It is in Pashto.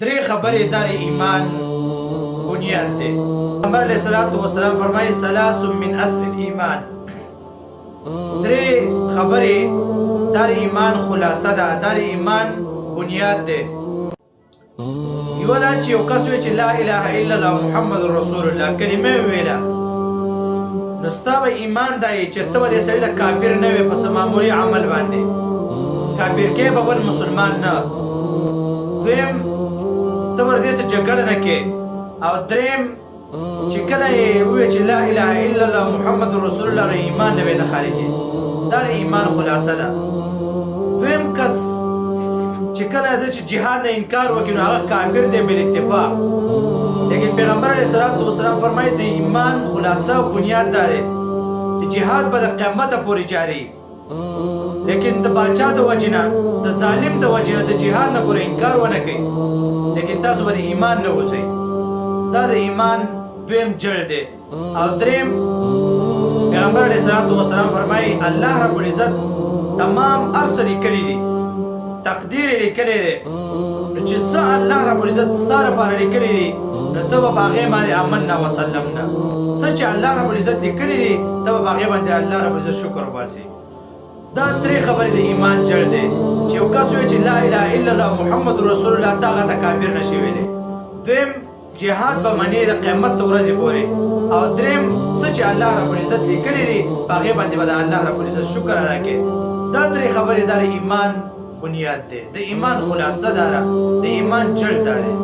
درې خبرې دا ایمان بنیاد دی. پیغمبر علیه الصلاة والسلام فرمایي ثلاث من اصل الایمان. درې خبرې دا ایمان خلاصه ده، دا ایمان بنیاد دی. یو دا چې یو کس وی چې لا اله الا الله محمد رسول الله کلمه ویله، نو ستا به ایمان دا یي چې ته به دې سړي د کافر نه وې په معمولي عمل باندې، کافر کې به بل مسلمان نه. دویم ته ور دې څه جګړه نه کې. او دریم چې کله یې ووایې چې لا اله الا الله محمد رسول الله نو ایمان نه وي نه خارجي. دا ایمان خلاصه ده. دویم کس چې کله د جهاد نه انکار وکړي نو هغه کافر دی بالاتفاق. لیکن پیغمبر علیه الصلاة والسلام فرمایي د ایمان خلاصه او بنیاد دا دی چې جهاد به د قیامته پورې جاري، لیکن د باچا د وجې نه، د ظالم د وجې نه د جهاد نه پورې انکار ونه کوي، لیکن تاسو به د ایمان نه اوسئ. دا د ایمان دویم جړ دی. او دریم پیغمبر علیه الصلاة والسلام فرمایي الله رب العزت تمام هر څه لیکلي دي، تقدیر یې لیکلی دی. نو چې څه الله رب العزت ستا لپاره لیکلی دي نو ته به په هغې باندې آمنا وسلمنا. څه چې الله رب العزت لیکلی دي ته به په هغې باندې الله رب العزت شکر وباسي. دا درې خبرې د ایمان جړ دی چې یو کس وایي چې لا اله الا الله محمد رسول الله ته هغه ته کافر نشي ویلی. دویم جهاد به منې د قیامت د ورځې پورې. او دریم څه چې الله رب العزت لیکلی دي په هغې باندې به د الله رب العزت شکر ادا کوې. دا درې خبرې دا د ایمان بنیاد دی، د ایمان خلاصه دا ده، د ایمان جړ دا دی.